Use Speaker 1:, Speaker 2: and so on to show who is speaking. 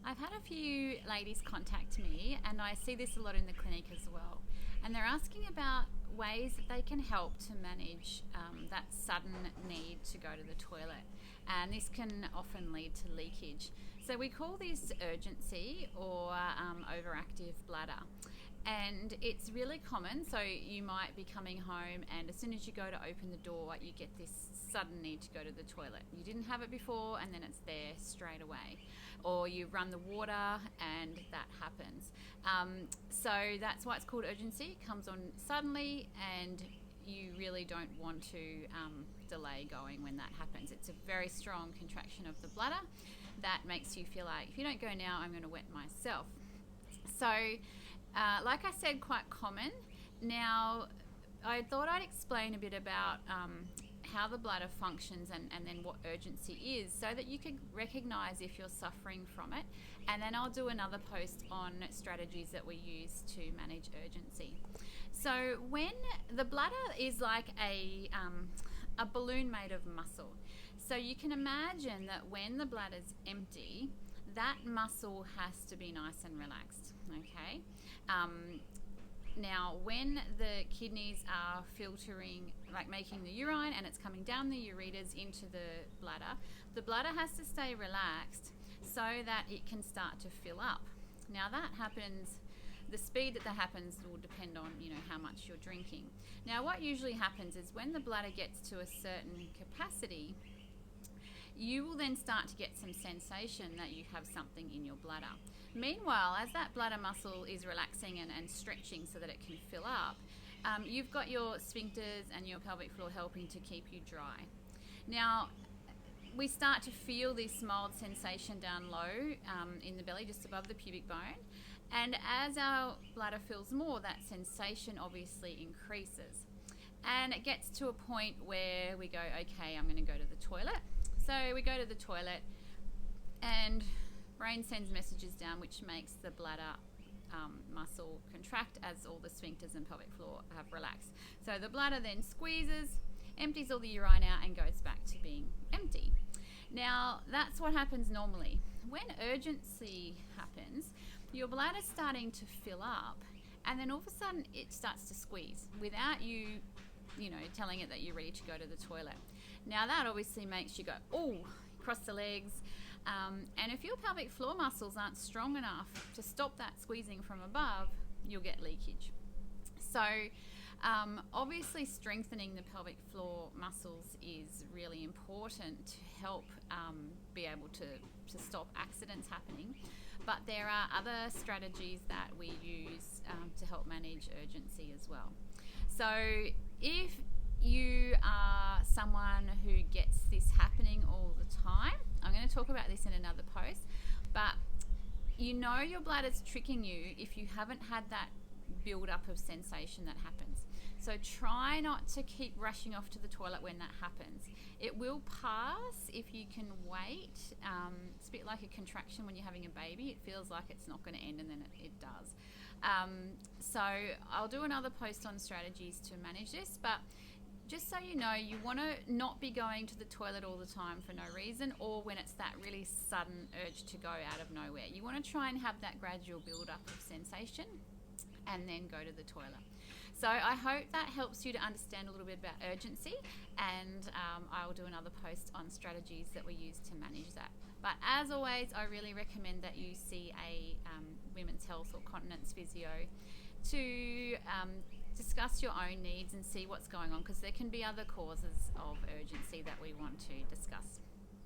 Speaker 1: I've had a few ladies contact me, and I see this a lot in the clinic as well. And they're asking about ways that they can help to manage that sudden need to go to the toilet. And this can often lead to leakage. So we call this urgency or overactive bladder. And it's really common. So you might be coming home, and as soon as you go to open the door, you get this sudden need to go to the toilet. You didn't have it before, and then it's there straight away. Or you run the water, and that happens. So that's why it's called urgency. It comes on suddenly, and you really don't want to delay going when that happens. It's a very strong contraction of the bladder that makes you feel like, if you don't go now, I'm going to wet myself. So like I said, quite common. Now, I thought I'd explain a bit about how the bladder functions and then what urgency is, so that you can recognise if you're suffering from it. And then I'll do another post on strategies that we use to manage urgency. So when the bladder is like a balloon made of muscle. So you can imagine that when the bladder's empty, that muscle has to be nice and relaxed, okay? Now, when the kidneys are filtering, like making the urine, and it's coming down the ureters into the bladder has to stay relaxed so that it can start to fill up. Now, that happens, the speed that happens will depend on, how much you're drinking. Now, what usually happens is when the bladder gets to a certain capacity, you will then start to get some sensation that you have something in your bladder. Meanwhile, as that bladder muscle is relaxing and stretching so that it can fill up, you've got your sphincters and your pelvic floor helping to keep you dry. Now, we start to feel this mild sensation down low in the belly, just above the pubic bone. And as our bladder fills more, that sensation obviously increases. And it gets to a point where we go, okay, I'm going to go to the toilet. So we go to the toilet, and brain sends messages down, which makes the bladder muscle contract as all the sphincters and pelvic floor have relaxed. So the bladder then squeezes, empties all the urine out, and goes back to being empty. Now, that's what happens normally. When urgency happens, your bladder's starting to fill up, and then all of a sudden it starts to squeeze without you telling it that you're ready to go to the toilet. Now, that obviously makes you go, oh, cross the legs. And if your pelvic floor muscles aren't strong enough to stop that squeezing from above, you'll get leakage. So obviously strengthening the pelvic floor muscles is really important to help be able to stop accidents happening. But there are other strategies that we use to help manage urgency as well. So if you are someone who gets this happening all the time, I'm going to talk about this in another post, but your bladder's tricking you if you haven't had that build up of sensation that happens. So try not to keep rushing off to the toilet when that happens. It will pass if you can wait. It's a bit like a contraction when you're having a baby. It feels like it's not going to end, and then it does. So I'll do another post on strategies to manage this, but just so you know, you want to not be going to the toilet all the time for no reason, or when it's that really sudden urge to go out of nowhere. You want to try and have that gradual build up of sensation and then go to the toilet. So I hope that helps you to understand a little bit about urgency, and I'll do another post on strategies that we use to manage that. But as always, I really recommend that you see a women's health or continence physio to discuss your own needs and see what's going on, because there can be other causes of urgency that we want to discuss.